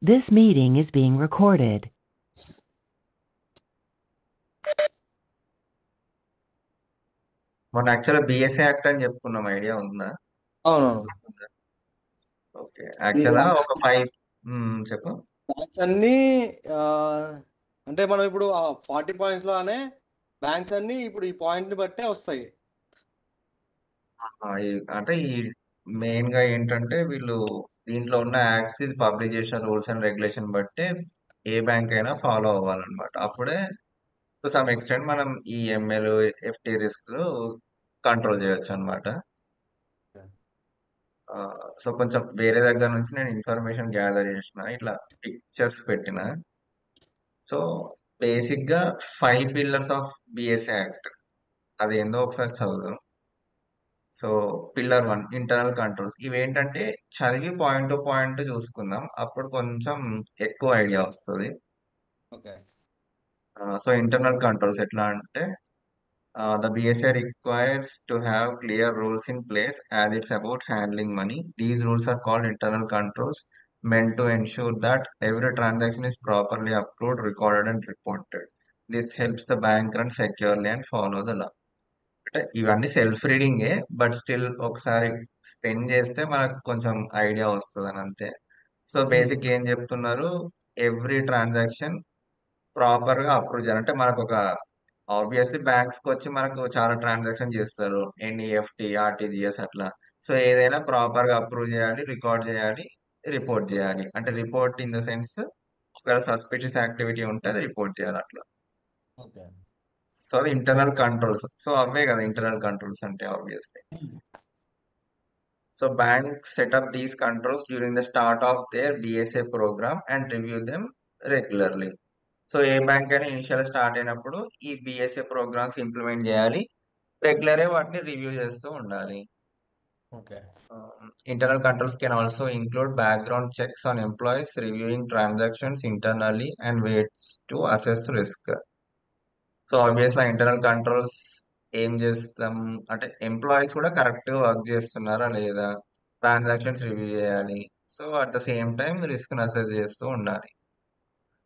This meeting is being recorded. మొన్న యాక్చువల్గా BSA act అని చెప్పుకున్నాం, ఐడియా ఉందా? అవునవును. ఓకే, ఈ యాక్చువల్గా ఒక 5 చెప్పు. బ్యాంక్స్ అన్ని ఆ, అంటే మనం ఇప్పుడు 40 పాయింట్స్ లోనే బ్యాంక్స్ అన్ని ఇప్పుడు ఈ పాయింట్ ని బట్టే వస్తాయి. అంటే ఈ మెయిన్ గా ఏంటంటే వీళ్ళు దీంట్లో ఉన్న యాక్ట్స్, ఇది పబ్లిష్ చేసిన రూల్స్ అండ్ రెగ్యులేషన్ బట్టే ఏ బ్యాంక్ అయినా ఫాలో అవ్వాలన్నమాట. అప్పుడే టు సమ్ ఎక్స్టెంట్ మనం ఈ ఎంఎల్, ఎఫ్టీ రిస్క్ కంట్రోల్ చేయొచ్చు అనమాట. సో కొంచెం వేరే దగ్గర నుంచి నేను ఇన్ఫర్మేషన్ గ్యాదర్ చేసిన, ఇట్లా పిక్చర్స్ పెట్టిన. సో బేసిక్ గా 5 పిల్లర్స్ ఆఫ్ బిఎస్ఏ యాక్ట్, అది ఏందో ఒకసారి చదువు. So pillar 1 internal controls. ఇవేంటంటే చదివి పాయింట్ టు పాయింట్ చూసుకుందాం, అప్పుడు కొంచెం ఎక్కువ ఐడియా వస్తుంది. ఓకే. సో ఇంటర్నల్ కంట్రోల్స్ ఎట్లా అంటే the BSA requires to have clear rules in place as it's about handling money. These rules are called internal controls, meant to ensure that every transaction is properly approved, recorded, and reported. This helps the bank run securely and follow the law. అంటే ఇవన్నీ self రీడింగే, but still ఒకసారి spend చేస్తే మనకు కొంచెం idea వస్తుంది అని అంతే. So basic ఏం చెప్తున్నారు, ఎవ్రీ ట్రాన్సాక్షన్ ప్రాపర్ గా అప్రూవ్ చేయాలి. అంటే మనకు ఒక ఆబ్వియస్లీ బ్యాంక్స్ కి వచ్చి మనకు చాలా ట్రాన్సాక్షన్ చేస్తారు, ఎన్ఈఎఫ్టి, ఆర్టీజీఎస్ అట్లా. సో ఏదైనా ప్రాపర్ గా అప్రూవ్ చేయాలి, రికార్డ్ చేయాలి, రిపోర్ట్ చేయాలి. అంటే రిపోర్ట్ ఇన్ ద సెన్స్ ఒకవేళ సస్పిషియస్ యాక్టివిటీ ఉంటే అది రిపోర్ట్ చేయాలి అట్లా. ఓకే. సో అది ఇంటర్నల్ కంట్రోల్స్. సో అవే కదా ఇంటర్నల్ కంట్రోల్స్ అంటే obviously. So banks set up these controls during the start of their BSA program and review them regularly. So A bank అయినా initial start అయినప్పుడు ఈ BSA programmes implement చేయాలి, regular వాటిని review చేస్తూ ఉండాలి. Okay. Internal controls can also include background checks on employees, reviewing transactions internally, and ways to assess risk. So obviously internal controls ఏం చేస్తాం అంటే ఎంప్లాయీస్ కూడా కరెక్ట్ గా వర్క్ చేస్తున్నారా లేదా, ట్రాన్సాక్షన్స్ రివ్యూ చేయాలి. So at the same time risk assess చేస్తూ ఉండాలి.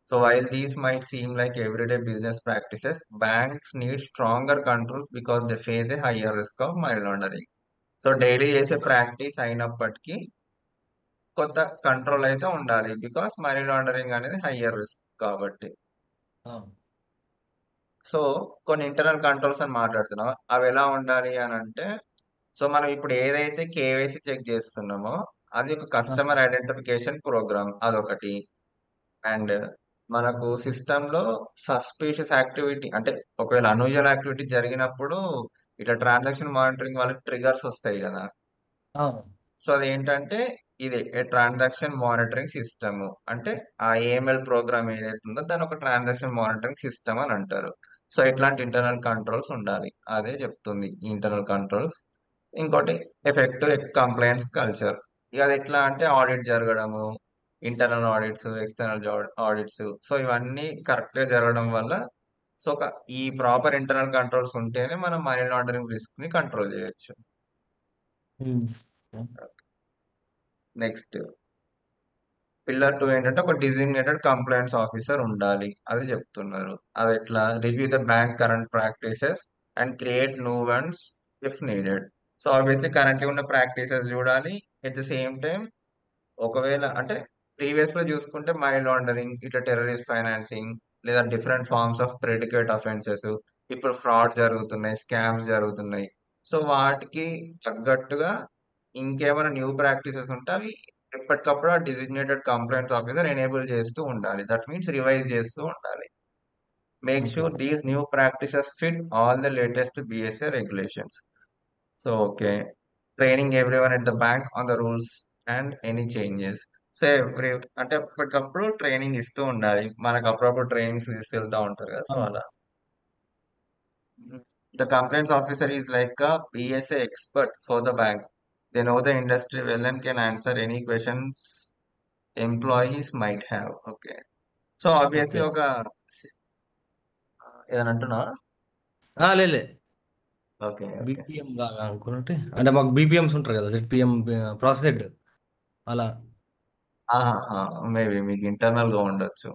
So while these might seem like everyday business practices, banks need stronger controls because they face a higher risk of money laundering. So daily చేసే practice అయినప్పటికీ కొత్త control అయితే ఉండాలి, because money laundering అనేది higher risk కాబట్టి. So కొన్ని internal controls అని మాట్లాడుతున్నాం, అవి ఎలా ఉండాలి అని అంటే, సో మనం ఇప్పుడు ఏదైతే కేవైసీ చెక్ చేస్తున్నామో అది ఒక కస్టమర్ ఐడెంటిఫికేషన్ ప్రోగ్రామ్, అదొకటి. అండ్ మనకు సిస్టమ్ లో సస్పీషియస్ యాక్టివిటీ అంటే ఒకవేళ అన్యూజువల్ యాక్టివిటీ జరిగినప్పుడు ఇట్లా ట్రాన్సాక్షన్ మానిటరింగ్ వాళ్ళకి ట్రిగర్స్ వస్తాయి కదా. సో అది ఏంటంటే ఇది ట్రాన్సాక్షన్ మానిటరింగ్ సిస్టమ్. అంటే ఆ ఏఎంఎల్ ప్రోగ్రామ్ ఏదైతే ఉందో దాని ఒక ట్రాన్సాక్షన్ మానిటరింగ్ సిస్టమ్ అని అంటారు. సో ఇట్లాంటి ఇంటర్నల్ కంట్రోల్స్ ఉండాలి, అదే చెప్తుంది ఇంటర్నల్ కంట్రోల్స్. ఇంకోటి ఎఫెక్టివ్ కంప్లైంట్స్ కల్చర్. ఇక అది ఎట్లా అంటే ఆడిట్ జరగడము, internal audits, external audits. So ఇవన్నీ కరెక్ట్ గా జరగడం వల్ల సో ఈ ప్రాపర్ ఇంటర్నల్ కంట్రోల్స్ ఉంటేనే మనం మనీ లాండరింగ్ రిస్క్ ని కంట్రోల్ చేయొచ్చు. నెక్స్ట్ పిల్లర్ 2 ఏంటంటే ఒక డిజిగ్నేటెడ్ కంప్లైంట్స్ ఆఫీసర్ ఉండాలి, అది చెప్తున్నారు. అది ఎట్లా, review the bank current practices and create new ones if needed. So obviously currently ఉన్న ప్రాక్టీసెస్ చూడాలి, ఎట్ ద సేమ్ టైం ఒకవేళ అంటే ప్రీవియస్ లో చూసుకుంటే మనీ లాండరింగ్, ఇట్లా టెర్రరిస్ట్ ఫైనాన్సింగ్ లేదా different forms of predicate offences, ఇప్పుడు ఫ్రాడ్ జరుగుతున్నాయి, స్కామ్స్ జరుగుతున్నాయి. సో వాటికి తగ్గట్టుగా ఇంకేమైనా న్యూ ప్రాక్టీసెస్ ఉంటే అవి ఎప్పటికప్పుడు ఆ డిజిగ్నేటెడ్ కంప్లైంట్స్ ఆఫీసర్ ఎనేబుల్ చేస్తూ ఉండాలి. దట్ మీన్స్ రివైజ్ చేస్తూ ఉండాలి. Make sure these new practices fit all the latest BSA regulations. So okay, training everyone at the bank on the rules and any changes. So every అంటే ఎప్పటికప్పుడు training ఇస్తూ ఉండాలి, మనకు అప్పుడప్పుడు ట్రైనింగ్స్ తీసుకెళ్తా ఉంటారు కదా. సో అలా the complaints officer is like a BSA expert for the bank. They know the industry well and can answer any questions employees might have. Okay. So obviously ఒక ఏదైనా అంటున్నా. లేలే ఓకే ఓకే బీపీఎం లాగా అనుకున్నట్టే, అంటే మాకు బీపీఎంస్ ఉంటారు కదా, ZPM ప్రాసెస్ హెడ్ అలా. మేబీ మీకు ఇంటర్నల్ గా ఉండొచ్చు.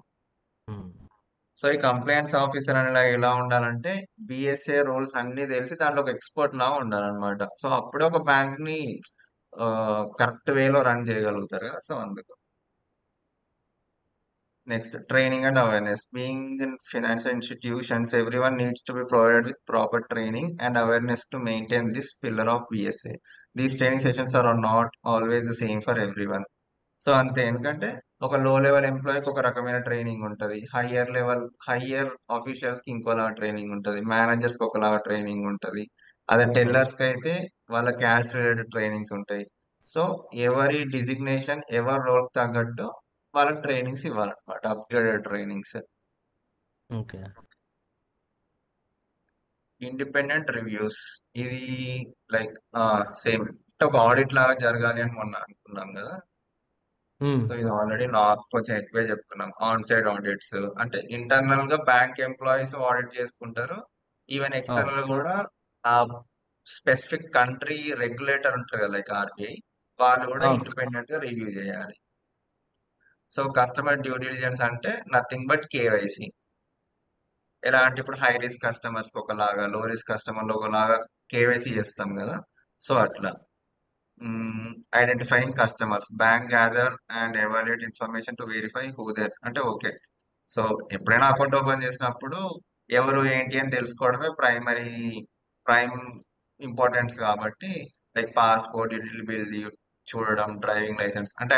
సో ఈ కంప్లైంట్స్ ఆఫీసర్ అనేలా ఎలా ఉండాలంటే బిఎస్ఏ రూల్స్ అన్ని తెలిసి దాంట్లో ఒక ఎక్స్పర్ట్ లా ఉండాలన్నమాట. సో అప్పుడే ఒక బ్యాంక్ ని కరెక్ట్ వేలో రన్ చేయగలుగుతారు కదా. సో అందుకు next training and awareness. Being in financial institutions, everyone needs to be provided with proper training and awareness to maintain this pillar of BSA. These training sessions are not always the same for everyone. So అంతే, ఎందుకంటే ఒక లో level ఎంప్లాయీకి ఒక రకమైన training ఉంటుంది, higher officials కి ఇంకోలాగా training ఉంటుంది, managers కి ఒకలాగా ట్రైనింగ్ ఉంటుంది, అదే టెల్లర్స్ కి అయితే వాళ్ళ క్యాష్ రిలేటెడ్ ట్రైనింగ్స్ ఉంటాయి. సో ఎవరి డిజిగ్నేషన్ ఎవరి రోల్ తగ్గట్టు వాళ్ళకి ట్రైనింగ్స్ ఇవ్వాలన్నమాట, upgraded trainings. Okay. Independent reviews, ఇది లైక్ సేమ్ ఒక ఆడిట్ లాగా జరగాలి అని మొన్న అనుకున్నాం కదా. సో ఇది ఆల్రెడీ నాకు కొంచెం ఎక్కువే చెప్తున్నాం. ఆన్ సైడ్ ఆడిట్స్ అంటే ఇంటర్నల్ గా బ్యాంక్ ఎంప్లాయీస్ ఆడిట్ చేసుకుంటారు, ఈవెన్ ఎక్స్టర్నల్ కూడా ఆ స్పెసిఫిక్ కంట్రీ రెగ్యులేటర్ ఉంటారు కదా, లైక్ ఆర్బీఐ, వాళ్ళు కూడా ఇండిపెండెంట్ గా రివ్యూ చేయాలి. సో కస్టమర్ డ్యూ డిలిజెన్స్ అంటే నథింగ్ బట్ కేవైసీ. ఎలా అంటే ఇప్పుడు హై రిస్క్ కస్టమర్స్ ఒకలాగా, లో రిస్క్ కస్టమర్ ఒకలాగా కేవైసీ చేస్తాం కదా. సో అట్లా identifying customers, bank gather and evaluate information to verify who they're అంటే ఓకే. సో ఎప్పుడైనా అకౌంట్ ఓపెన్ చేసినప్పుడు ఎవరు ఏంటి అని తెలుసుకోవడమే ప్రైమ్ ఇంపార్టెన్స్ కాబట్టి, లైక్ పాస్పోర్ట్, యూటిలిటీ బిల్ చూడడం, డ్రైవింగ్ లైసెన్స్ అంటే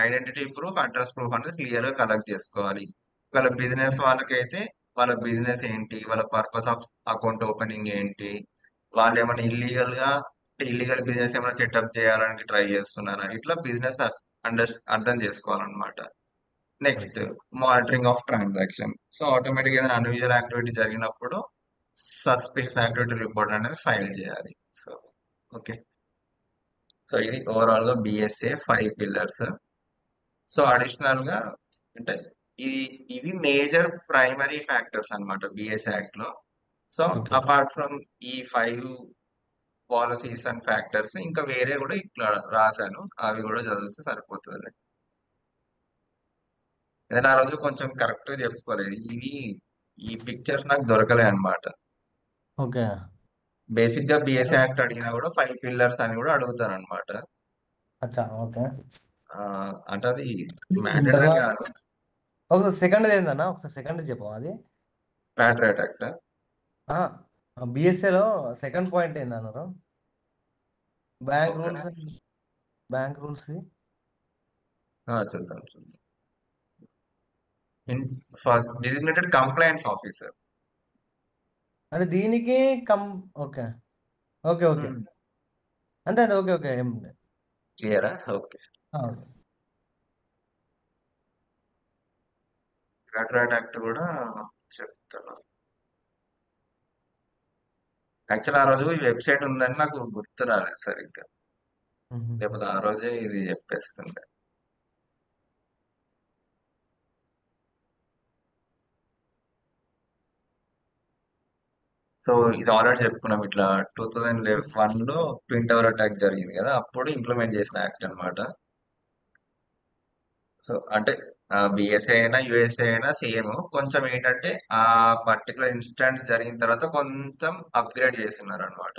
ఐడెంటిటీ ప్రూఫ్, అడ్రస్ ప్రూఫ్ అనేది క్లియర్ గా కలెక్ట్ చేసుకోవాలి. వాళ్ళ బిజినెస్ వాళ్ళకైతే వాళ్ళ బిజినెస్ ఏంటి, వాళ్ళ పర్పస్ ఆఫ్ అకౌంట్ ఓపెనింగ్ ఏంటి, వాళ్ళు ఏమైనా ఇల్లీగల్ బిజినెస్ ఏమైనా సెటప్ చేయాలని ట్రై చేస్తున్నారా, ఇట్లా బిజినెస్ అర్థం చేసుకోవాలన్నమాట. Next monitoring of transaction. So automatic ఏదైనా అన్యూజువల్ యాక్టివిటీ జరిగినప్పుడు సస్పిషియస్ యాక్టివిటీ రిపోర్ట్ అనేది ఫైల్ చేయాలి. So okay. సో ఇది ఓవరాల్ గా బిఎస్ఏ 5 పిల్లర్స్. సో అడిషనల్ గా అంటే ఇవి మేజర్ ప్రైమరీ ఫ్యాక్టర్స్ అన్నమాట బిఎస్ఏ యాక్ట్ లో. సో అపార్ట్ ఫ్రమ్ ఈ 5 పాలసీస్ అండ్ ఫ్యాక్టర్స్ ఇంకా వేరే కూడా ఇట్లా రాశాను, అవి కూడా చదివితే సరిపోతుంది. నేను ఆ రోజు కొంచెం కరెక్ట్ గా చెప్పుకోలేదు, ఈ పిక్చర్స్ నాకు దొరకలే అన్నమాట. ఓకే. బేసిక్ గా బిఎస్ఏ యాక్ట్ అడిగినా కూడా 5 పిల్లర్స్ అని కూడా అడుగుతారు అనమాట. అచ్చా. ఓకే. అంటే అది మ్యాండేటరీ కాదు. ఒకసారి సెకండ్ ఏందన్నా, ఒకసారి సెకండ్ చెప్పు. అది ప్యాట్రియట్ యాక్ట్ బిఎస్ఏలో సెకండ్ పాయింట్ ఏందన్నారు? బ్యాంక్ రూల్స్, బ్యాంక్ రూల్స్ చూద్దాం. ఫస్ట్ డిజిగ్నేటెడ్ కంప్లైంట్స్ ఆఫీసర్ అంటే దీనికి ఓకే ఓకే ఓకే అంతే అది. ఓకే ఓకే, ఏం క్లియరా? ఓకే. ప్యాట్రియట్ యాక్ట్ కూడా చెప్తాను. యాక్చువల్ ఆ రోజు ఈ వెబ్సైట్ ఉందని నాకు గుర్తు రాలేదు సరిగ్గా, లేకపోతే ఆ రోజే ఇది చెప్పేస్తుండే. సో ఇది ఆల్రెడీ చెప్పుకున్నాం, ఇట్లా 2001 లో ట్విన్ టవర్ అటాక్ జరిగింది కదా, అప్పుడు ఇంప్లిమెంట్ చేసిన యాక్ట్ అన్నమాట. సో అంటే బిఎస్ఏ అయినా యుఎస్ఏ అయినా సేమ్, కొంచెం ఏంటంటే ఆ పర్టికులర్ ఇన్సిడెంట్స్ జరిగిన తర్వాత కొంచెం అప్గ్రేడ్ చేస్తున్నారు అనమాట.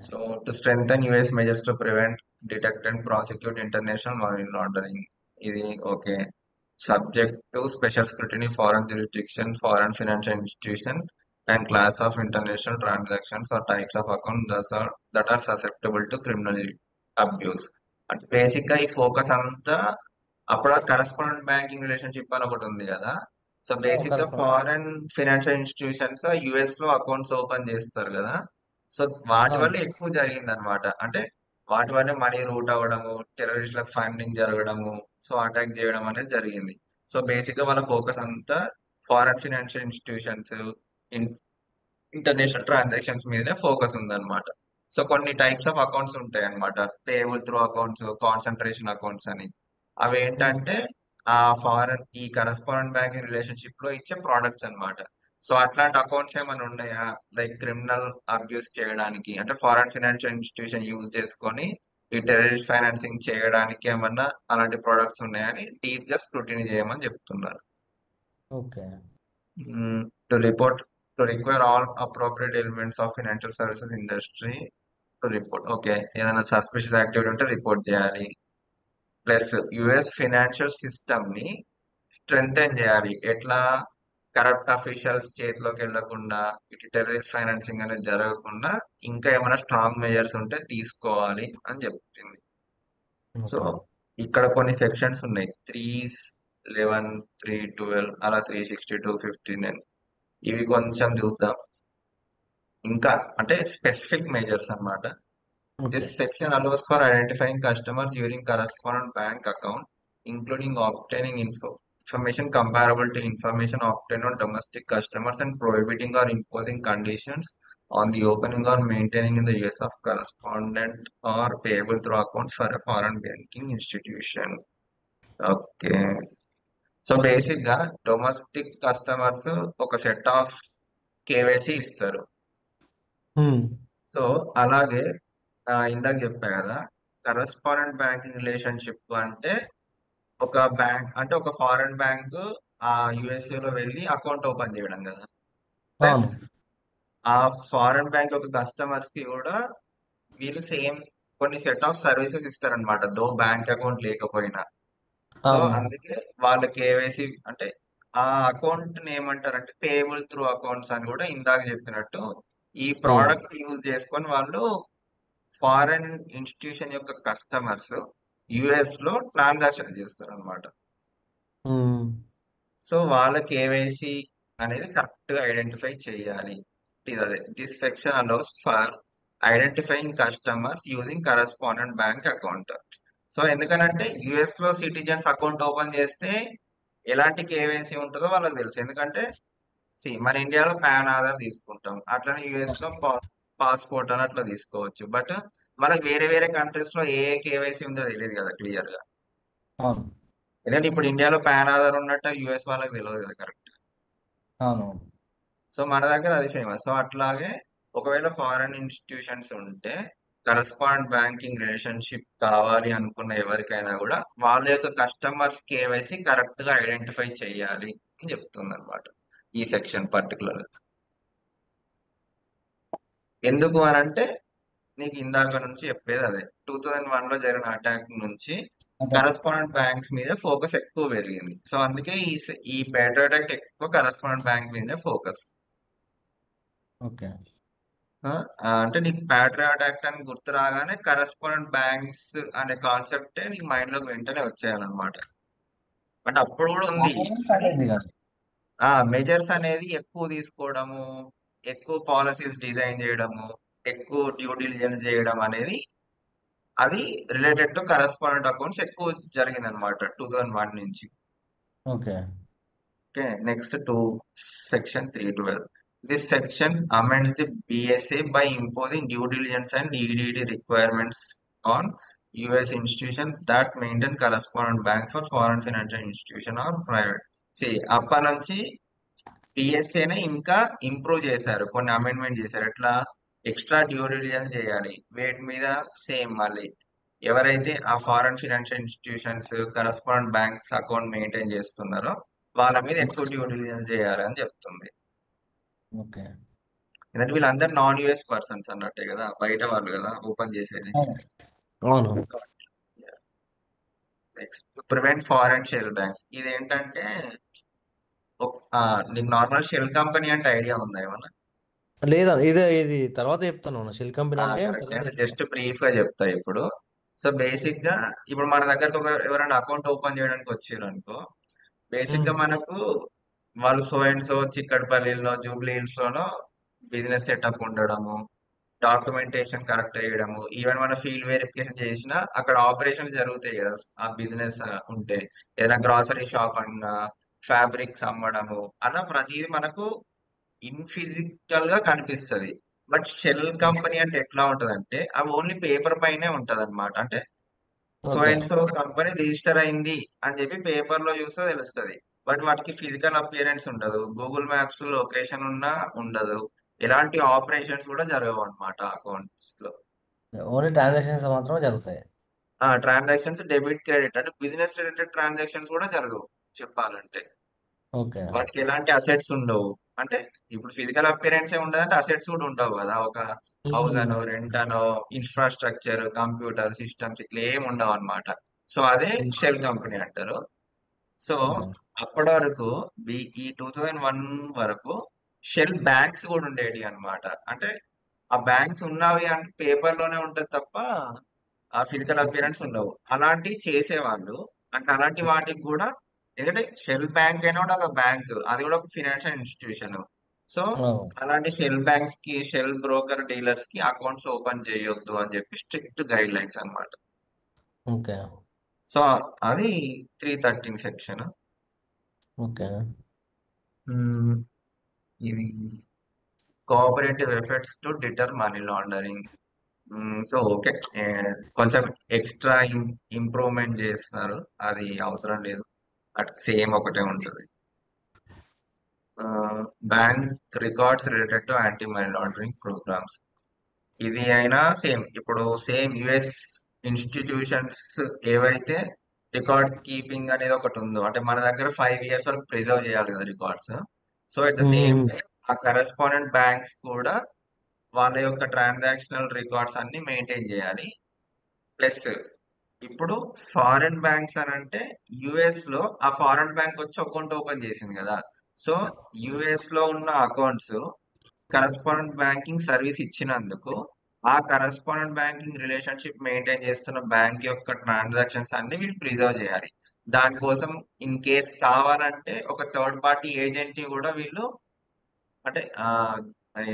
So to strengthen US measures to prevent, detect and prosecute international money laundering. ఇది okay. Subject to special scrutiny, foreign jurisdiction, foreign financial institution and class of international transactions or types of account that are susceptible to criminal abuse. అంటే basic గా ఈ focus అంతా అప్పుడు correspondent banking relationship అని ఒకటి ఉంది కదా. సో బేసిక్ గా ఫారెన్ ఫైనాన్షియల్ ఇన్స్టిట్యూషన్స్ యుఎస్ లో అకౌంట్స్ ఓపెన్ చేస్తారు కదా. సో వాటి వల్ల ఎక్కువ జరిగింది అనమాట. అంటే వాటి వల్ల మనీ రూట్ అవ్వడము, టెర్రరిస్టులకు ఫండింగ్ జరగడము, సో అటాక్ చేయడం అనేది జరిగింది. సో బేసిక్ గా వాళ్ళ ఫోకస్ అంతా foreign financial institutions, international transactions మీదనే ఫోకస్ ఉందన్నమాట. సో కొన్ని టైప్స్ ఆఫ్ అకౌంట్స్ ఉంటాయి అనమాట, payable through accounts, concentration accounts అని. అవి ఏంటంటే ఈ కరెస్పాండెంట్ బ్యాంకింగ్ రిలేషన్షిప్ లో ఇచ్చే ప్రోడక్ట్స్ అన్నమాట. సో అట్లాంటి అకౌంట్స్ ఏమైనా ఉన్నాయా, లైక్ క్రిమినల్ అబ్యూస్ చేయడానికి, అంటే ఫారెన్ ఫైనాన్షియల్ ఇన్స్టిట్యూషన్ యూజ్ చేసుకొని ఈ టెర్రరిస్ట్ ఫైనాన్సింగ్ చేయడానికి ఏమన్నా అలాంటి ప్రొడక్ట్స్ ఉన్నాయని డీప్ గా స్క్రూటినీ చేయమని చెప్తున్నారు. Okay. To report to require all appropriate elements of financial services industry to report. Okay, ఏదైనా సస్పిషియస్ యాక్టివిటీ ఉంటే రిపోర్ట్ చేయాలి. ప్లస్ యుఎస్ ఫైనాన్షియల్ సిస్టమ్ ని స్ట్రెంగ్తెన్ చేయాలి. ఎట్లా? కరప్ట్ అఫీషియల్స్ చేతిలోకి వెళ్లకుండా, ఇటు టెర్రరిస్ట్ ఫైనాన్సింగ్ అనేది జరగకుండా ఇంకా ఏమైనా స్ట్రాంగ్ మెజర్స్ ఉంటే తీసుకోవాలి అని చెప్తుంది. So okay. ఇక్కడ కొన్ని సెక్షన్స్ ఉన్నాయి, 311, 312, అలా 362, 59. ఇవి కొంచెం చూద్దాం. ఇంకా అంటే స్పెసిఫిక్ మెజర్స్ అన్నమాట. Okay. This section allows for identifying customers using correspondent bank account, including obtaining information comparable to information obtained on domestic customers and prohibiting or imposing conditions on the opening or maintaining in the US of correspondent or payable through accounts for a foreign banking institution. Okay. So basic గా domestic customers ఒక set of KYC ఇస్తారు. So అలాగే ఇందాక చెప్పా కదా, correspondent banking relationship అంటే ఒక bank అంటే ఒక ఫారెన్ బ్యాంక్ ఆ USA లో వెళ్ళి అకౌంట్ ఓపెన్ చేయడం కదా. ప్లస్ అవును. ఆ ఫారెన్ బ్యాంక్ యొక్క కస్టమర్స్ కి కూడా వీళ్ళు సేమ్ కొన్ని సెట్ ఆఫ్ సర్వీసెస్ ఇస్తారనమాట, దో బ్యాంక్ అకౌంట్ లేకపోయినా. సో అవును. అందుకే వాళ్ళ కేవైసీ అంటే ఆ అకౌంట్ ఏమంటారంటే పేయబుల్ త్రూ అకౌంట్స్ అని కూడా ఇందాక చెప్పినట్టు ఈ ప్రోడక్ట్ యూజ్ చేసుకొని వాళ్ళు ఫారెన్ ఇన్స్టిట్యూషన్ యొక్క కస్టమర్స్ యుఎస్ లో ట్రాన్సాక్షన్ చేస్తారు అనమాట. సో వాళ్ళ కేవైసీ అనేది కరెక్ట్ గా ఐడెంటిఫై చేయాలి. ఇది అదే this section allows for identifying customers using correspondent bank account. So ఎందుకనంటే యుఎస్ లో సిటిజన్స్ అకౌంట్ ఓపెన్ చేస్తే ఎలాంటి కేవైసీ ఉంటుందో వాళ్ళకి తెలుసు. ఎందుకంటే మన ఇండియాలో పాన్ ఆధార్ తీసుకుంటాం, అట్లనే యుఎస్ లో పాస్పోర్ట్ అని అట్లా తీసుకోవచ్చు. బట్ మనకి వేరే వేరే కంట్రీస్ లో ఏ కేవైసీ ఉందో తెలియదు కదా క్లియర్ గా. అవును. ఎందుకంటే ఇప్పుడు ఇండియాలో పాన్ ఆధార్ ఉన్నట్టు యుఎస్ వాళ్ళకి తెలియదు కదా కరెక్ట్. అవును. సో మన దగ్గర అది ఫేమస్. సో అట్లాగే ఒకవేళ ఫారెన్ ఇన్స్టిట్యూషన్స్ ఉంటే కరస్పాండెంట్ బ్యాంకింగ్ రిలేషన్షిప్ కావాలి అనుకున్న ఎవరికైనా కూడా వాళ్ళ యొక్క కస్టమర్స్ కేవైసీ కరెక్ట్ గా ఐడెంటిఫై చేయాలి అని చెప్తుంది అనమాట ఈ సెక్షన్ పర్టికులర్. ఎందుకు అని అంటే నీకు ఇందాక నుంచి చెప్పేది అదే, 2001 లో జరిగిన అటాక్ నుంచి కరస్పాండెంట్ బ్యాంక్స్ మీద ఫోకస్ ఎక్కువ పెరిగింది. సో అందుకే ఈ పేట్రియట్ యాక్ట్ ఎక్కువ కరస్పాండెంట్ బ్యాంక్ మీదే ఫోకస్. ఓకే. అంటే నీకు ప్యాట్రియాట్ యాక్ట్ అని గుర్తు రాగానే కరస్పాండెంట్ బ్యాంక్స్ అనే కాన్సెప్టే నీకు మైండ్ లోకి వెంటనే వచ్చేయాలన్నమాట. బట్ అప్పుడు కూడా ఉంది, మెజర్స్ అనేది ఎక్కువ తీసుకోవడము, ఎక్కువ పాలసీస్ డిజైన్ చేయడము, ఎక్కువ డ్యూ డిలిజెన్స్ చేయడం అనేది అది రిలేటెడ్ టు కరస్పాండెంట్ అకౌంట్స్ ఎక్కువ జరిగింది అనమాట 2001 నుంచి. Okay. Okay, next section 312. This section amends the BSA by imposing due diligence and EDD requirements on US institutions that maintain correspondent bank for foreign financial institution or private. అప్పటి నుంచి BSAనే ఇంకా improve చేశారు, కొన్ని amendment చేశారు. ఎట్లా? Extra due diligence చేయాలి వేటి మీద, సేమ్ మళ్ళీ ఎవరైతే ఆ foreign financial institutions correspondent banks account maintain చేస్తున్నారో వాళ్ళ మీద ఎక్కువ డ్యూ డిలిజెన్స్ చేయాలి అని చెప్తుంది. ఓకే. ఎందుకంటే వీళ్ళందరూ నాన్ యుఎస్ పర్సన్స్ అన్నట్టే కదా, బయట వాళ్ళు కదా ఓపెన్ చేసేది. అవును. Next prevent foreign shell banks. ఇది ఏంటంటే నీకు నార్మల్ షెల్ కంపెనీ అంటే ఐడియా ఉందా ఏమన్నా? లేదా ఇది తర్వాత చెప్తాను. షెల్ కంపెనీ అంటే జస్ట్ బ్రీఫ్ గా చెప్తా ఇప్పుడు. సో బేసిక్ గా ఇప్పుడు మన దగ్గరకు ఎవరైనా అకౌంట్ ఓపెన్ చేయడానికి వచ్చారు అనుకో, బేసిక్ గా మనకు వాళ్ళు సో అండ్ సో చిక్కడపల్లిలో జూబ్లీ హిల్స్ లోనో బిజినెస్ సెటప్ ఉండడము, డాక్యుమెంటేషన్ కరెక్ట్ చేయడము, ఈవెన్ మన ఫీల్డ్ వెరిఫికేషన్ చేసినా అక్కడ ఆపరేషన్స్ జరుగుతాయి కదా ఆ బిజినెస్ ఉంటే, ఏదైనా గ్రాసరీ షాప్ అన్నా ఫ్యాబ్రిక్స్ అమ్మడము, అలా ప్రతిదీ మనకు ఇన్ఫిజికల్ గా కనిపిస్తుంది. బట్ షెల్ కంపెనీ అంటే ఎట్లా ఉంటదంటే అవి ఓన్లీ పేపర్ పైనే ఉంటది అనమాట. అంటే so and so company register అయింది అని చెప్పి పేపర్ లో చూస్తే తెలుస్తుంది. బట్ వాటికి ఫిజికల్ అపియరెన్స్ ఉండదు, గూగుల్ మ్యాప్స్ లొకేషన్ ఉన్నా ఉండదు, ఎలాంటి ఆపరేషన్స్ కూడా జరగవు అనమాట అకౌంట్స్ లో. ఓన్లీ ట్రాన్సాక్షన్స్ మాత్రమే జరుగుతాయి. ట్రాన్సాక్షన్స్ డెబిట్ క్రెడిట్ అంటే బిజినెస్ రిలేటెడ్ ట్రాన్సాక్షన్స్ కూడా జరగవు చెప్పాలంటే. ఓకే. వాటికి ఎలాంటి అసెట్స్ ఉండవు. అంటే ఇప్పుడు ఫిజికల్ అపియరెన్స్ ఏ ఉండదంటే అసెట్స్ కూడా ఉండవు కదా. ఒక హౌస్ అనో, రెంట్ అనో, ఇన్ఫ్రాస్ట్రక్చర్, కంప్యూటర్ సిస్టమ్స్ ఇట్లా ఏమి ఉండవు అన్నమాట. సో అదే షెల్ కంపెనీ అంటారు. So okay. అప్పటి వరకు ఈ 2001 వరకు షెల్ బ్యాంక్స్ కూడా ఉండేవి అన్నమాట. అంటే ఆ బ్యాంక్స్ ఉన్నవి అంటే పేపర్ లోనే ఉంటది తప్ప ఆ ఫిజికల్ అపియరెన్స్ ఉండవు. అలాంటివి చేసేవాళ్ళు. అంటే అలాంటి వాటికి కూడా ఎందుకంటే షెల్ బ్యాంక్ అయినా కూడా ఒక బ్యాంక్, అది కూడా ఒక ఫినాన్షియల్ ఇన్స్టిట్యూషన్. సో ఓ, అలాంటి షెల్ బ్యాంక్స్ కి, షెల్ బ్రోకర్ డీలర్స్ కి అకౌంట్స్ ఓపెన్ చేయొద్దు అని చెప్పి స్ట్రిక్ట్ గైడ్ లైన్స్ అన్నమాట. ఓకే. సో అది 313 సెక్షన్. ఓకే. ఇది cooperative efforts to deter money laundering. So okay, కొంచెం ఎక్స్ట్రా ఇంప్రూవ్మెంట్ చేస్తున్నారు, అది అవసరం లేదు, సేమ్ ఒకటే ఉంటుంది. Bank records related to anti money laundering programmes. ఇది అయినా సేమ్, ఇప్పుడు సేమ్ యుఎస్ ఇన్స్టిట్యూషన్స్ ఏవైతే రికార్డ్ కీపింగ్ అనేది ఒకటి ఉందో, అంటే మన దగ్గర 5 years వరకు ప్రిజర్వ్ చేయాలి కదా records. So at the same ఆ కరెస్పాండెంట్ బ్యాంక్స్ కూడా వాళ్ళ యొక్క ట్రాన్సాక్షనల్ రికార్డ్స్ అన్ని మెయింటైన్ చేయాలి. ప్లస్ ఇప్పుడు ఫారెన్ బ్యాంక్స్ అని అంటే యుఎస్ లో ఆ ఫారెన్ బ్యాంక్ వచ్చి అకౌంట్ ఓపెన్ చేసింది కదా. సో యుఎస్ లో ఉన్న అకౌంట్స్ కరెస్పాండెంట్ బ్యాంకింగ్ సర్వీస్ ఇచ్చినందుకు ఆ కరెస్పాండెంట్ బ్యాంకింగ్ రిలేషన్షిప్ మెయింటైన్ చేస్తున్న బ్యాంక్ యొక్క ట్రాన్సాక్షన్స్ అన్ని వీళ్ళు ప్రిజర్వ్ చేయాలి. దానికోసం ఇన్ కేస్ కావాలంటే ఒక థర్డ్ పార్టీ ఏజెంట్ ని కూడా వీళ్ళు అంటే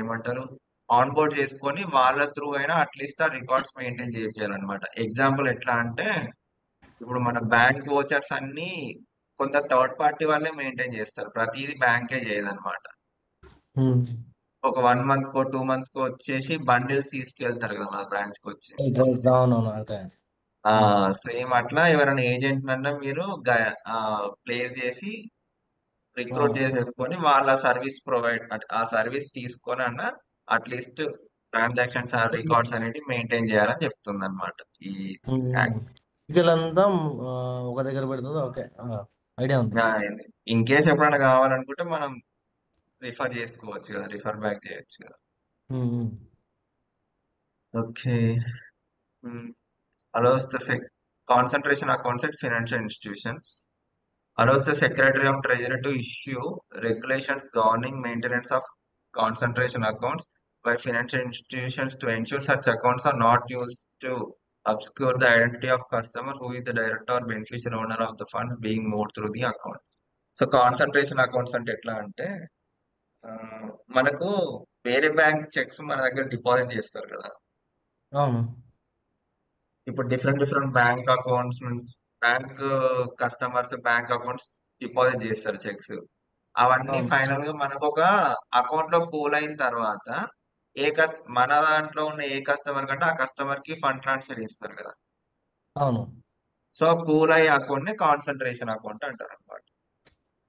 ఏమంటారు ఆన్ బోర్డ్ చేసుకొని వాళ్ళ త్రూ అయినా అట్లీస్ట్ ఆ రికార్డ్స్ మెయింటైన్ చేయాలన్నమాట. ఎగ్జాంపుల్ ఎట్లా అంటే ఇప్పుడు మన బ్యాంక్ ఓచర్స్ అన్ని కొంత థర్డ్ పార్టీ వాళ్ళే మెయింటైన్ చేస్తారు, ప్రతిదీ బ్యాంకే చేయదన్నమాట. ఒక 1 month కో 2 months కో వచ్చేసి బండిల్స్ తీసుకెళ్తారు కదా మన బ్రాంచ్ కి వచ్చి. అవునవును, అర్థమైంది. సేమ్ అట్లా ఎవరైనా ఏజెంట్ నన్నా మీరు ప్లేస్ చేసి రిక్రూట్ చేసేసుకొని వాళ్ళ సర్వీస్ ప్రొవైడ్ అంటే ఆ సర్వీస్ తీసుకొని అన్న అట్లీస్ట్ ట్రాన్సాక్షన్స్ రికార్డ్స్ అనేవి మెయింటైన్ చేయాలని చెప్తుంది అనమాట ఈ యాక్ట్. అంతా ఒక దగ్గర పెడుతుంది. ఓకే, ఐడియా ఉంది. ఇన్ కేస్ ఎప్పుడైనా కావాలనుకుంటే మనం రిఫర్ చేసుకోవచ్చు కదా, రిఫర్ బ్యాక్ చేయొచ్చు కదా. Okay. allows the concentration accounts at financial institutions, allows the Secretary of Treasury to issue regulations governing maintenance of concentration accounts by financial institutions to ensure such accounts are not used to obscure the identity of customer who is the director or beneficial owner of the funds being moved through the account. So concentration accounts అంటే ఎట్లా అంటే మనకు వేరే bank checks మన దగ్గర deposit చేస్తారు కదా. అవును. ఇప్పుడు డిఫరెంట్ బ్యాంక్ అకౌంట్స్ నుంచి bank customers bank accounts deposit చేస్తారు చెక్స్. అవన్నీ ఫైనల్ గా మనకు ఒక అకౌంట్ లో పూల్ అయిన తర్వాత మన దాంట్లో ఉన్న ఏ కస్టమర్ కంటే ఆ కస్టమర్ కి ఫండ్ ట్రాన్స్ఫర్ చేస్తారు కదా. అవును. సో పూల్ అయ్యే అకౌంట్ ని కాన్సన్ట్రేషన్ అకౌంట్ అంటారు అనమాట.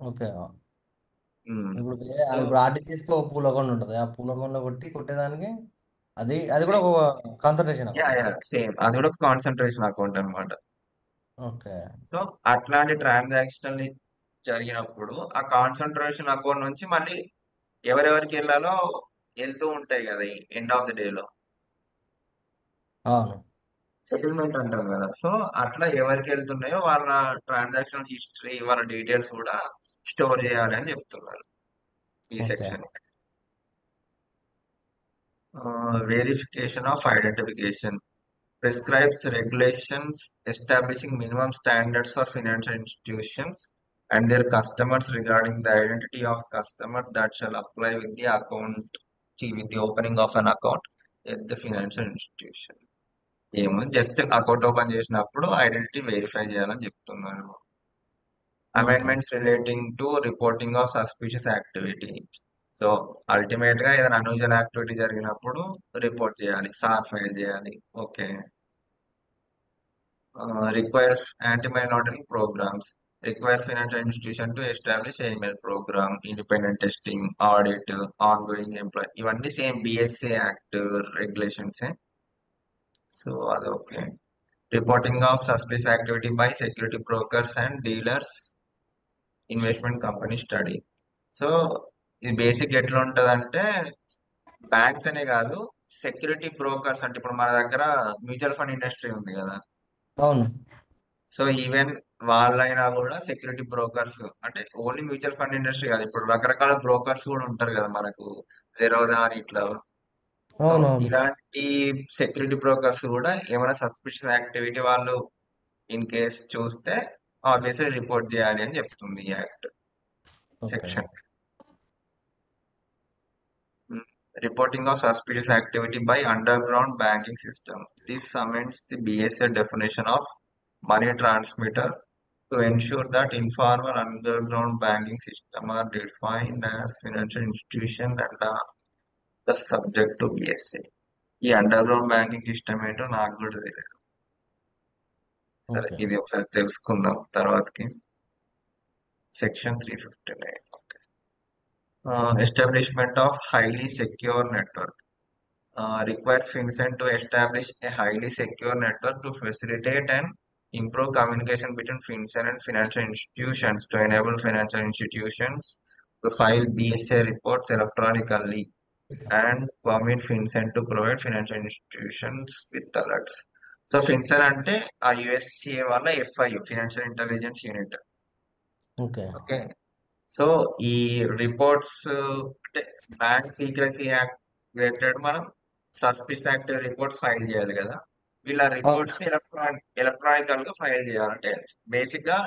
ఓకే. ఇప్పుడు సో ఇప్పుడు ఆర్టీజీఎస్ కి ఒక పూల్ అకౌంట్ ఉంటుంది. ఆ పూల్ అకౌంట్ లో కొట్టేదానికి అది కూడా ఒక కాన్సన్ట్రేషన్ అకౌంట్. సేమ్ అది కూడా కాన్సన్ట్రేషన్ అకౌంట్ అనమాట. ఓకే. సో అట్లాంటి ట్రాన్సాక్షన్ జరిగినప్పుడు ఆ కాన్సన్ట్రేషన్ అకౌంట్ నుంచి మళ్ళీ ఎవరెవరికి వెళ్ళాలో వెళ్తూ ఉంటాయి కదా ఎండ్ ఆఫ్ ది డే లో. అవును. సెటిల్మెంట్ అంటాం కదా. సో అట్లా ఎవరికి వెళ్తున్నాయో వాళ్ళ ట్రాన్సాక్షన్ హిస్టరీ వాళ్ళ డీటెయిల్స్ కూడా స్టోర్ చేయాలి అని చెప్తున్నారు ఈ okay. Section. Verification of identification prescribes regulations establishing minimum standards for financial institutions and their customers regarding the identity of customer that shall apply with the opening of an account at the financial institution. ఏమో just account open చేసినప్పుడు identity verify చేయాలని చెప్తున్నారు. Amendments relating to reporting of suspicious activity. So ultimate గా ఏదైనా అనూజన్ activity జరిగినప్పుడు report చేయాలి, sir file చేయాలి. Okay. require anti-money laundering programs, require financial institution to establish AML program, independent testing, audit, ongoing employee. ఇవన్నీ same BSA act regulations. So అదొకే. Reporting of suspicious activity by security brokers and dealers investment company study. So ఇది బేసిక్ ఎట్లా ఉంటదంటే banks అనే కాదు, security brokers అంటే ఇప్పుడు మన దగ్గర మ్యూచువల్ ఫండ్ ఇండస్ట్రీ ఉంది కదా. అవును. సో ఈవెన్ వాళ్ళైనా కూడా సెక్యూరిటీ బ్రోకర్స్ అంటే ఓన్లీ మ్యూచువల్ ఫండ్ ఇండస్ట్రీ కాదు, ఇప్పుడు రకరకాల బ్రోకర్స్ కూడా ఉంటారు కదా మనకు, జెరోదా అని ఇట్లా. సో అవునవును. ఇలాంటి సెక్యూరిటీ బ్రోకర్స్ కూడా ఏమైనా సస్పిషియస్ యాక్టివిటీ వాళ్ళు ఇన్ కేస్ చూస్తే ఆబ్వియస్లీ రిపోర్ట్ చేయాలి అని చెప్తుంది ఈ act okay. Section. Reporting of suspicious activity by underground banking system. This amends the BSA definition of money transmitter to ensure that informal underground banking system are defined as financial institution and are the subject to BSA. ఈ underground banking system ఏంటో నాకు కూడా తెలియదు. సరే, okay. ఇది ఒకసారి తెలుసుకుందాం తర్వాతకి. Section 359. Establishment of highly secure network. Requires FinCEN to establish a highly secure network to facilitate and improve communication between FinCEN and financial institutions to enable financial institutions to file BSA reports electronically and permit FinCEN to provide financial institutions with alerts. So FinCEN అంటే ఆ USA వాళ్ళ FIU, financial intelligence unit. Okay. Okay. So ఈ reports అంటే bank secrecy act related మనం suspicious active reports file చేయాలి కదా. వీళ్ళ reports electronical గా ఫైల్ చేయాలంటే బేసిక్ గా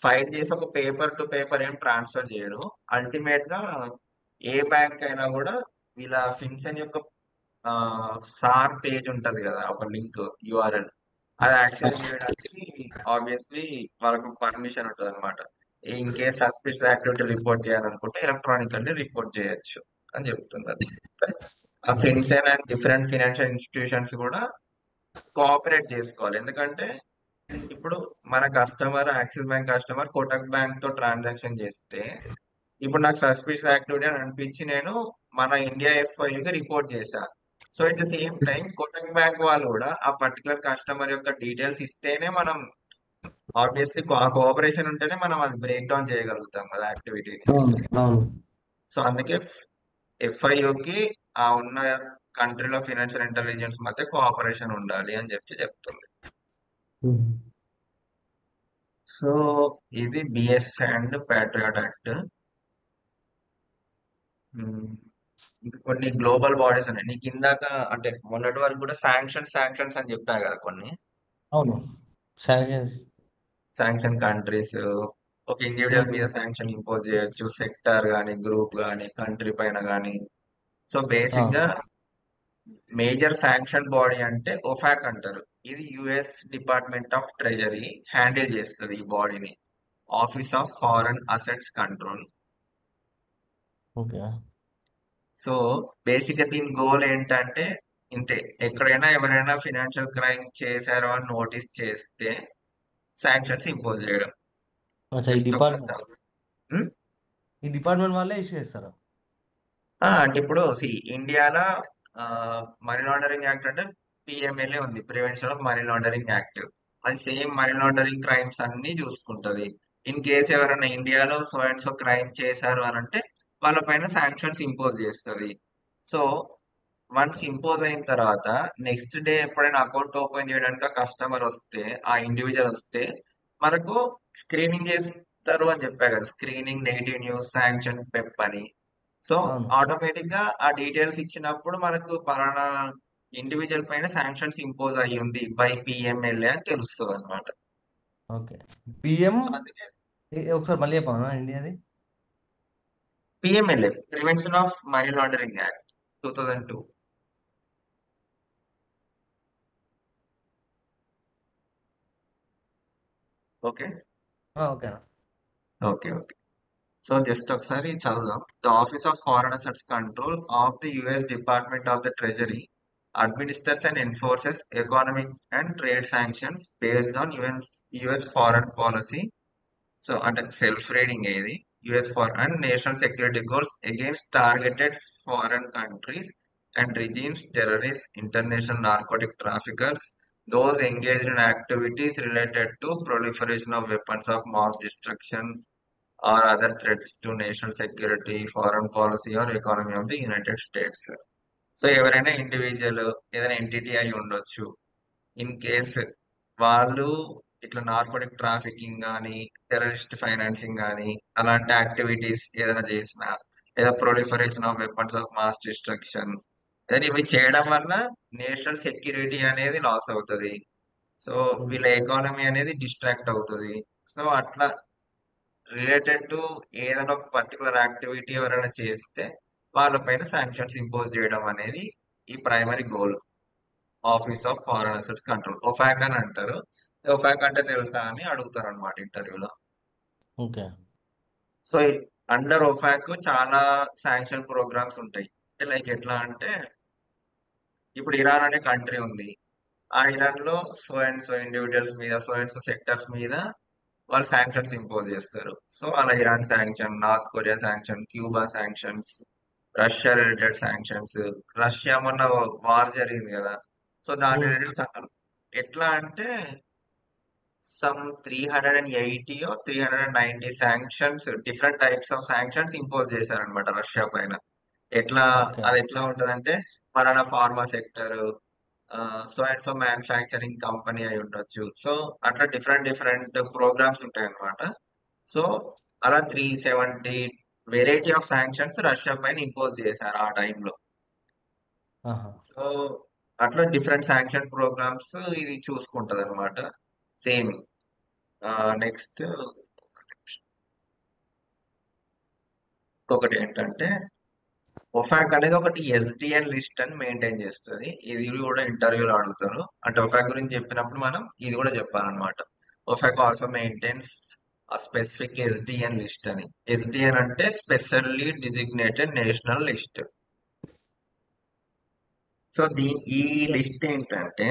ఫైల్ చేసి ఒక పేపర్ టు పేపర్ ఏం ట్రాన్స్ఫర్ చేయరు. అల్టిమేట్ గా ఏ బ్యాంక్ అయినా కూడా వీళ్ళ ఫిన్సెన్ యొక్క సార్ పేజ్ ఉంటది కదా, ఒక లింక్ యూఆర్ఎల్, అది యాక్సెస్ చేయడానికి ఆబ్వియస్లీ వాళ్ళకు పర్మిషన్ ఉంటుంది అనమాట. In case suspicious activity report చేయాలనుకుంటే ఎలక్ట్రానికల్లీ రిపోర్ట్ చేయొచ్చు అని చెప్తున్నారు. ప్లస్ ఆ ఫిన్సెన్ అండ్ డిఫరెంట్ ఫినాన్షియల్ ఇన్స్టిట్యూషన్స్ కూడా కోఆపరేట్ చేసుకోవాలి. ఎందుకంటే ఇప్పుడు మన customer axis bank customer Kotak bank తో ట్రాన్సాక్షన్ చేస్తే ఇప్పుడు నాకు సస్పిషియస్ యాక్టివిటీ అని అనిపించి నేను మన ఇండియా ఎఫ్ఐకి రిపోర్ట్ చేశా. So at the same time Kotak bank వాళ్ళు కూడా ఆ పర్టికులర్ కస్టమర్ యొక్క డీటెయిల్స్ ఇస్తేనే మనం ఆబ్వియస్లీ ఆ కోఆపరేషన్ ఉంటేనే మనం అది బ్రేక్ డౌన్ చేయగలుగుతాం కదా యాక్టివిటీని. అవును. అవును. సో అందుకే ఎఫ్ఐఓకి ఆ ఉన్న కంట్రీలో ఫినాన్షియల్ ఇంటెలిజెన్స్ మధ్య కోఆపరేషన్ ఉండాలి అని చెప్తుంది. సో ఇది బిఎస్ అండ్ ప్యాట్రియాట్ యాక్ట్. కొన్ని గ్లోబల్ బాడీస్ ఉన్నాయి. నీకు ఇందాక అంటే మొన్నటి వరకు కూడా శాంక్షన్స్ అని చెప్పా కదా కొన్ని. అవును. శాంక్షన్స్. శాంక్షన్ కంట్రీస్ ఒక ఇండివిజువల్ మీద శాంక్షన్ ఇంపోజ్ చేయొచ్చు, సెక్టార్ గానీ గ్రూప్ గానీ కంట్రీ పైన గానీ. సో బేసిక్ గా మేజర్ శాంక్షన్ బాడీ అంటే ఒఫాక్ అంటారు. ఇది US department of treasury handle చేస్తుంది ఈ బాడీని, office of foreign assets control. Okay. So basic గా దీని గోల్ ఏంటంటే ఇంతే, ఎక్కడైనా ఎవరైనా ఫినాన్షియల్ క్రైమ్ చేశారో అని నోటీస్ చేస్తే శాంక్షన్స్ ఇంపోజ్ చేయడం. అచ్చా, ఈ జస్ట్ డిపార్ట్మెంట్ ఈ డిపార్ట్మెంట్ వాళ్ళే ఇష్యూ చేస్తారా? అంటే ఇప్పుడు ఇండియాలో మనీ లాండరింగ్ యాక్ట్ అంటే పిఎంఎల్ఏ ఉంది, prevention of money laundering act. అది సేమ్ మనీ లాండరింగ్ క్రైమ్స్ అన్ని చూసుకుంటది. ఇన్ కేస్ ఎవరైనా ఇండియాలో సో అండ్ సో క్రైమ్ చేశారు అని అంటే వాళ్ళ పైన శాంక్షన్స్ ఇంపోజ్ చేస్తుంది. సో వన్స్ ఇంపోజ్ అయిన తర్వాత నెక్స్ట్ డే ఎప్పుడైనా అకౌంట్ ఓపెన్ చేయడానికి ఆ కస్టమర్ వస్తే, ఆ ఇండివిజువల్ వస్తే మనకు స్క్రీనింగ్ చేస్తారు అని చెప్పా కదా, screening, negative news, sanction, PEP అని. సో అవును. ఆటోమేటిక్ గా ఆ డీటెయిల్స్ ఇచ్చినప్పుడు మనకు పలానా ఇండివిజువల్ పైన శాంక్షన్స్ ఇంపోజ్ అయ్యి ఉంది బై పిఎంఎల్ఏ అని తెలుస్తుంది అనమాట. ఓకే. పిఎం సో అందుకే ఒకసారి మళ్ళీ చెప్పాను ఇండియాది. PMLA, prevention of money laundering act 2002. Okay ఓకేనా? Okay okay. సో జస్ట్ ఒకసారి చదువుదాం. The office of foreign assets control of the US department of the treasury administers and enforces economic and trade sanctions based on US foreign policy. So under self-reading US foreign and national security goals against targeted foreign countries and regimes, terrorists, international narcotic traffickers, those engaged in activities related to proliferation of weapons of mass destruction or other threats to national security, foreign policy or economy of the United States. So ఎవరైనా individual ఏదైనా entity అయి ఉండొచ్చు. In case వాళ్ళు ఇట్లా narcotic trafficking కానీ terrorist financing కానీ అలాంటి activities ఏదైనా చేసినా లేదా proliferation of weapons of mass destruction ఏదైనా ఇవి చేయడం వల్ల నేషనల్ సెక్యూరిటీ అనేది లాస్ అవుతుంది. సో వీళ్ళ ఎకానమీ అనేది డిస్ట్రాక్ట్ అవుతుంది. సో అట్లా రిలేటెడ్ టు ఏదైనా ఒక పర్టికులర్ యాక్టివిటీ ఎవరైనా చేస్తే వాళ్ళపైన శాంక్షన్స్ ఇంపోజ్ చేయడం అనేది ఈ primary goal office of foreign assets control, OFAC అని అంటారు. ఒఫాక్ అంటే తెలుసా అని అడుగుతారు అనమాట ఇంటర్వ్యూలో. ఓకే. సో అండర్ ఒఫాక్ చాలా శాంక్షన్ ప్రోగ్రామ్స్ ఉంటాయి. లైక్ ఎట్లా అంటే ఇప్పుడు ఇరాన్ అనే కంట్రీ ఉంది. ఆ ఇరాన్ లో సో అండ్ సో ఇండివిజువల్స్ మీద సో అండ్ సో సెక్టర్స్ మీద వాళ్ళు శాంక్షన్స్ ఇంపోజ్ చేస్తారు. సో అలా Iran sanction, north Korea sanction, Cuba sanctions, Russia related sanctions. Russia మొన్న వార్ జరిగింది కదా, సో దాని రిలేటెడ్ ఎట్లా అంటే some 380 390 sanctions, different types of sanctions impose చేశారనమాట రష్యా పైన. ఎట్లా ఓకే. అది ఎట్లా ఉంటది అంటే మన pharma sector, so and so manufacturing company అయి ఉండొచ్చు. సో అట్లా డిఫరెంట్ డిఫరెంట్ ప్రోగ్రామ్స్ ఉంటాయి అన్నమాట. సో అలా 370 వెరైటీ ఆఫ్ శాంక్షన్స్ రష్యా పైన ఇంపోజ్ చేశారు ఆ టైంలో. ఆహా. సో అట్లా డిఫరెంట్ శాంక్షన్ ప్రోగ్రామ్స్ ఇది చూసుకుంటది అనమాట. సేమ్ నెక్స్ట్ ఇంకొకటి ఏంటంటే ఒఫాక్ అనేది ఒకటి ఎస్డిఎన్ లిస్ట్ అని మెయింటైన్ చేస్తుంది. ఇది కూడా ఇంటర్వ్యూలో అడుగుతారు. అంటే ఒఫాక్ గురించి చెప్పినప్పుడు మనం ఇది కూడా చెప్పాలన్నమాట. ఒఫాక్ ఆల్సో మెయింటైన్స్ ఆ స్పెసిఫిక్ ఎస్డిఎన్ లిస్ట్ అని. ఎస్డిఎన్ అంటే specially designated national list. So ఈ లిస్ట్ ఏంటంటే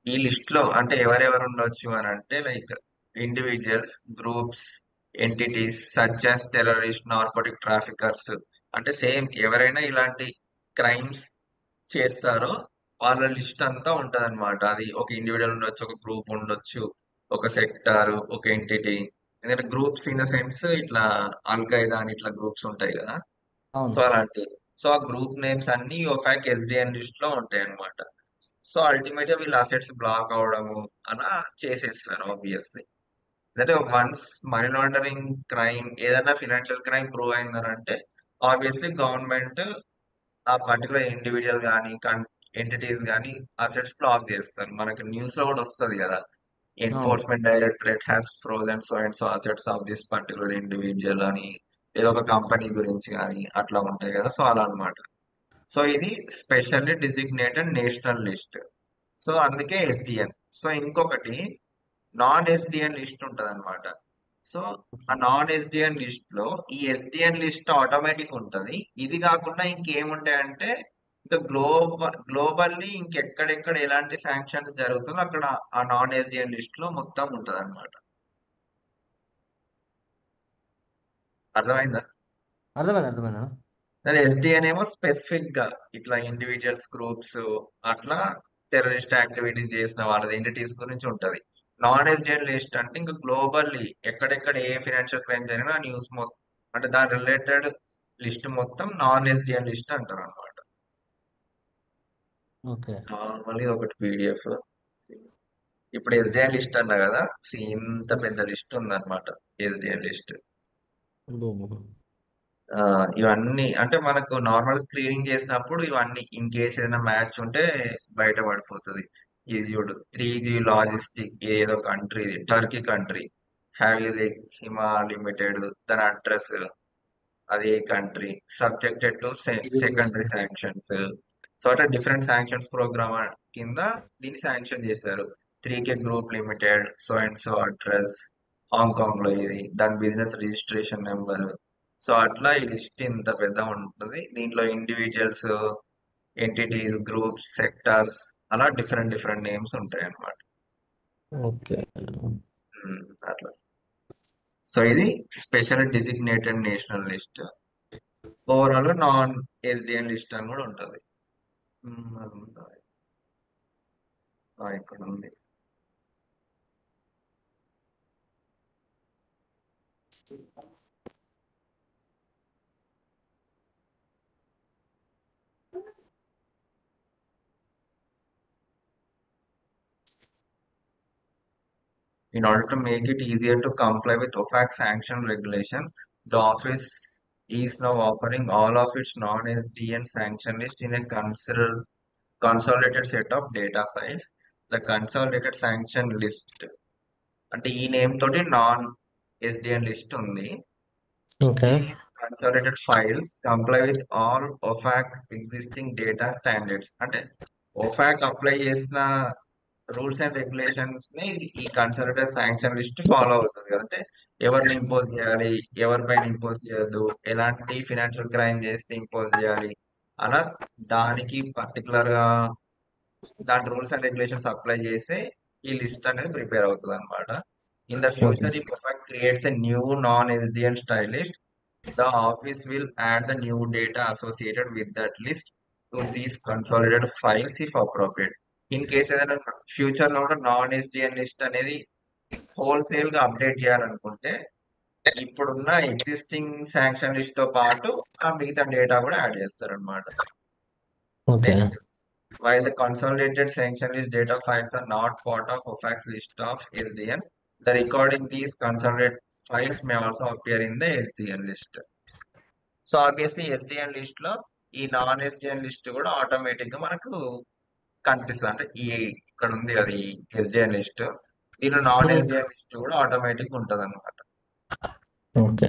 ఈ లిస్ట్ లో అంటే ఎవరెవరు ఉండొచ్చు అని అంటే like individuals, groups, entities such as terrorist, narcotic traffickers. అంటే సేమ్ ఎవరైనా ఇలాంటి క్రైమ్స్ చేస్తారో వాళ్ళ లిస్ట్ అంతా ఉంటది అనమాట. అది ఒక ఇండివిజువల్ ఉండొచ్చు, ఒక గ్రూప్ ఉండొచ్చు, ఒక సెక్టార్, ఒక ఎంటిటీ. ఎందుకంటే గ్రూప్స్ ఇన్ ద సెన్స్ ఇట్లా అల్ఖైదా అని ఇట్లా గ్రూప్స్ ఉంటాయి కదా, సో అవును. అలాంటి. సో ఆ గ్రూప్ నేమ్స్ అన్ని ఒఫాక్ ఎస్డిఎన్ లిస్ట్ లో ఉంటాయి అనమాట. సో అల్టిమేట్ గా వీళ్ళ అసెట్స్ బ్లాక్ అవడము అలా చేసేస్తారు ఆబ్వియస్లీ. అంటే వన్స్ మనీ లాండరింగ్ క్రైమ్ ఏదైనా ఫినాన్షియల్ క్రైమ్ ప్రూవ్ అయిందనంటే ఆబ్వియస్లీ గవర్నమెంట్ ఆ పర్టికులర్ ఇండివిజువల్ కానీ ఎంటిటీస్ కానీ అసెట్స్ బ్లాక్ చేస్తారు. మనకి న్యూస్ లో కూడా వస్తుంది కదా, అవును. Enforcement directorate has frozen so and so assets of this particular individual అని, ఏదో ఒక కంపెనీ గురించి కానీ అట్లా ఉంటాయి కదా. సో అలా అన్నమాట. సో ఇది specially designated national list. So అందుకే ఎస్డిఎన్. సో ఇంకొకటి నాన్ ఎస్డిఎన్ లిస్ట్ ఉంటది అనమాట. సో ఆ నాన్ ఎస్డిఎన్ లిస్ట్ లో ఈ ఎస్డిఎన్ లిస్ట్ ఆటోమేటిక్ ఉంటది. ఇది కాకుండా ఇంకేముంటాయంటే ఇంకా గ్లోబల్లీ ఇంకెక్కడెక్కడ ఎలాంటి శాంక్షన్స్ జరుగుతుందో అక్కడ ఆ నాన్ ఎస్డిఎన్ లిస్ట్ లో మొత్తం ఉంటది అనమాట. అర్థమైందా? అర్థమైందా? ఎస్డిఎన్ ఏమో స్పెసిఫిక్ గా ఇట్లా ఇండివిజువల్స్, గ్రూప్స్ అట్లా టెర్రరిస్ట్ యాక్టివిటీస్ చేసిన వాళ్ళ ఎంటిటీస్ గురించి ఉంటది. నాన్ ఎస్డిఎన్ లిస్ట్ అంటే ఇంకా గ్లోబల్లీ ఎక్కడెక్కడ ఏ ఫైనాన్షియల్ క్రైమ్ జరిగినా న్యూస్ మొత్తం అంటే దాని రిలేటెడ్ లిస్ట్ మొత్తం నాన్ ఎస్డిఎన్ లిస్ట్ అంటారు అనమాట. ఓకే. నార్మల్లీ ఒకటి పీడిఎఫ్. ఇప్పుడు ఎస్డిఎన్ లిస్ట్ అన్నా కదా, ఇంత పెద్ద లిస్ట్ ఉందన్నమాట ఎస్డిఎన్ లిస్ట్. ఇవన్నీ అంటే మనకు నార్మల్ స్క్రీనింగ్ చేసినప్పుడు ఇవన్నీ ఇన్ కేస్ ఏదైనా మ్యాచ్ ఉంటే బయట పడిపోతుంది. ఇది చూడు 3G లాజిస్టిక్ ఏదో country, Turkey country, have you like Hima limited, దాని అడ్రస్, అది ఏ country, subjected to secondary sanctions. So అంటే డిఫరెంట్ శాంక్షన్స్ ప్రోగ్రామ్ కింద దీన్ని శాంక్షన్ చేశారు. 3K group limited, so and so address, Hong లో ఇది, దాని బిజినెస్ రిజిస్ట్రేషన్ నెంబర్. సో అట్లా ఈ లిస్ట్ ఇంత పెద్ద ఉంటుంది. దీంట్లో ఇండివిజువల్స్, ఎంటిటీస్, గ్రూప్స్, సెక్టార్స్ అలా డిఫరెంట్ డిఫరెంట్ నేమ్స్ ఉంటాయి అన్నమాట. ఓకే. అట్లా. సో ఇది special designated national list. Overall non SDN list అని కూడా ఉంటుంది. అది ఉందా? ఇక్కడ ఉంది. In order to make it easier to comply with OFAC sanction regulation, the office is now offering all of its non-SDN sanction list in a consolidated set of data files. The consolidated sanction list అంటే ఈ name తోటి non SDN list ఉంది. Okay These consolidated files comply with all OFAC existing data standards. అంటే OFAC apply చేసిన rules and regulations ని ఈ consulted sanction list follow అవుతుంది కదా. అంటే ఎవరిని ఇంపోజ్ చేయాలి, ఎవరిపైన ఇంపోజ్ చేయొద్దు, ఎలాంటి ఫినాన్షియల్ క్రైమ్ చేస్తే ఇంపోజ్ చేయాలి, అలా దానికి పర్టికులర్ గా దాని రూల్స్ అండ్ రెగ్యులేషన్స్ అప్లై చేస్తే ఈ లిస్ట్ అనేది ప్రిపేర్ అవుతుంది అనమాట. In the okay future if OFAC creates a new non-SDN style list, the office will add the new data associated with that list to these consolidated files if appropriate. In case ఏదైనా future లో కూడా non SDN list అనేది wholesale గా update చేయాలనుకుంటే ఇప్పుడున్న existing sanction list తో పాటు ఆ మిగతా డేటా కూడా యాడ్ చేస్తారు అనమాట. Okay next, while the consolidated sanction list data files are not part of OFAC's list of SDN, the recording these consolidated files may also appear in the SDN list. So obviously SDN list లో ఈ non SDN list కూడా automatic గా మనకు కనిపిస్తుంది. అంటే ఈ ఇక్కడ ఉంది కదా ఈ ఎస్డిఎన్ లిస్ట్, దీనిలో నాన్ ఎస్డిఎన్ లిస్ట్ కూడా ఆటోమేటిక్ ఉంటది అనమాట. ఓకే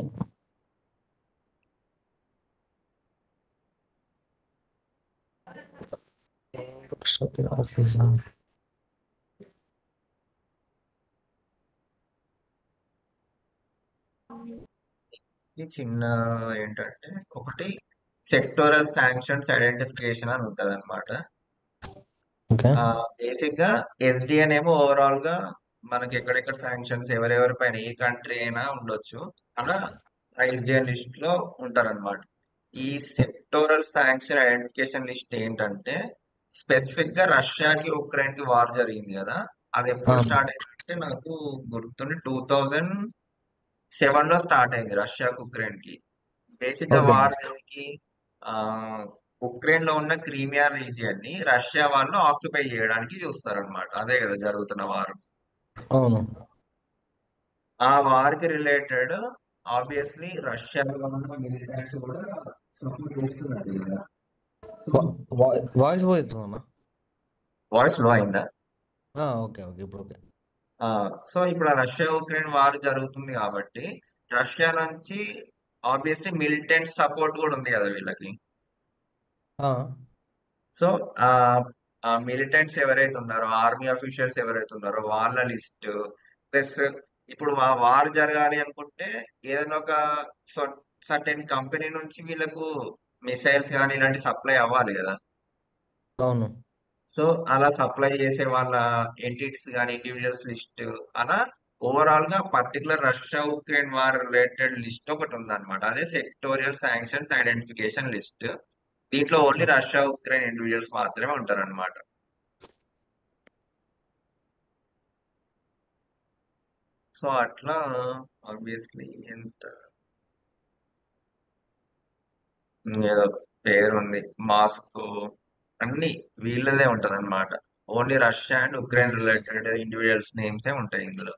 ఈ చిన్న ఏంటంటే ఒకటి సెక్టోరల్ శాంక్షన్స్ ఐడెంటిఫికేషన్ అని ఉంటది అనమాట. ఓకే బేసిక్ గా ఎస్డిఎన్ ఏమో ఓవరాల్ గా మనకి ఎక్కడెక్కడ శాంక్షన్స్ ఎవరెవరి పైన ఏ కంట్రీ అయినా ఉండొచ్చు అలా ఎస్డిఎన్ లిస్ట్ లో ఉంటారన్నమాట. ఈ సెక్టోరల్ శాంక్షన్ ఐడెంటిఫికేషన్ లిస్ట్ ఏంటంటే స్పెసిఫిక్ గా రష్యాకి ఉక్రెయిన్ కి వార్ జరిగింది కదా, అది ఎప్పుడు అవును స్టార్ట్ అయిందంటే నాకు గుర్తుండి 2007 లో స్టార్ట్ అయింది రష్యాకి ఉక్రెయిన్ కి. బేసిక్ గా ఓకే వార్ దేనికి, ఆ ఉక్రెయిన్ లో ఉన్న క్రీమియా రీజియన్ ని రష్యా వాళ్ళు ఆక్యుపై చేయడానికి చూస్తారన్నమాట. అదే కదా జరుగుతున్న వార్. అవును ఆ వార్ కి రిలేటెడ్ ఆబ్వియస్లీ రష్యాలో ఉన్న మిలిటెంట్స్ కూడా సపోర్ట్ చేస్తున్నారు కదా. So voice పోతుందన్నా. వాయిస్ లో అయిందా? ఓకే ఓకే ఇప్పుడు ఓకే సో ఇప్పుడు ఆ రష్యా ఉక్రెయిన్ వార్ జరుగుతుంది కాబట్టి రష్యా నుంచి ఆబ్వియస్లీ మిలిటెంట్ సపోర్ట్ కూడా ఉంది కదా వీళ్ళకి. సో ఆ మిలిటెంట్స్ ఎవరైతే ఉన్నారో, ఆర్మీ అఫీషియల్స్ ఎవరైతే ఉన్నారో వాళ్ళ లిస్ట్ ప్లస్ ఇప్పుడు ఆ వార్ జరగాలి అనుకుంటే ఏదైనా ఒక సర్టెన్ కంపెనీ నుంచి వీళ్ళకు మిసైల్స్ కానీ ఇలాంటి సప్లై అవ్వాలి కదా. అవును సో అలా సప్లై చేసే వాళ్ళ ఎంటిటీస్ కానీ ఇండివిజువల్స్ లిస్ట్ అలా ఓవరాల్ గా particular Russia Ukraine war related list ఒకటి ఉందన్నమాట. అదే సెక్టోరియల్ శాంక్షన్స్ ఐడెంటిఫికేషన్ లిస్ట్. దీంట్లో ఓన్లీ రష్యా ఉక్రెయిన్ ఇండివిజువల్స్ మాత్రమే ఉంటారన్నమాట. సో అట్లా ఆబ్వియస్లీ ఎంత ఏదో పేరు ఉంది, మాస్కో, అన్ని వీళ్ళదే ఉంటది అనమాట. Only Russia and Ukraine related individuals నేమ్సే ఉంటాయి ఇందులో.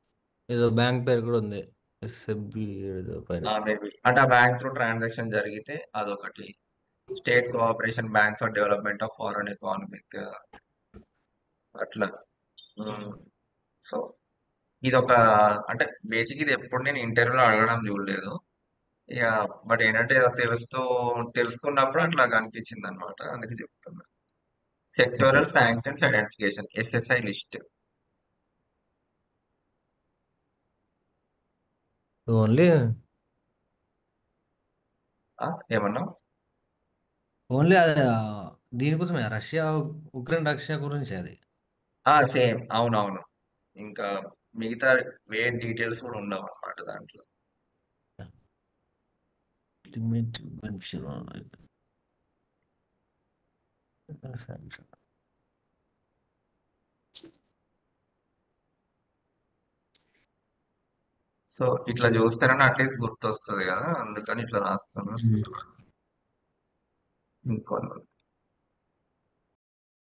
ఏదో బ్యాంక్ పేరు కూడా ఉంది, ఎస్ఎఫ్బి ఏదో పైన. మేబీ అంటే ఆ బ్యాంక్ త్రూ ట్రాన్సాక్షన్ జరిగితే అదొకటి. State cooperation bank for development of foreign economic అట్లా. సో ఇది ఒక అంటే బేసిక్ ఇది ఎప్పుడు నేను ఇంటర్వ్యూలో అడగడం చూడలేదు ఇక. బట్ ఏంటంటే ఏదో తెలుసుకున్నప్పుడు అట్లా కనిపించింది అనమాట, అందుకే చెప్తున్నా. Sectoral sanctions identification SSI list. Only ఏమన్నా ఓన్లీ అది దీనికోసమే రష్యా రష్యా గురించి అది. సేమ్ అవునవును. ఇంకా మిగతా వేరే డీటెయిల్స్ కూడా ఉండవు అనమాట దాంట్లో. లిమిట్ మెన్షన్ సో ఇట్లా చూస్తేనే అట్లీస్ట్ గుర్తొస్తుంది కదా, అందుకని ఇట్లా రాస్తున్నాను. ఇంకో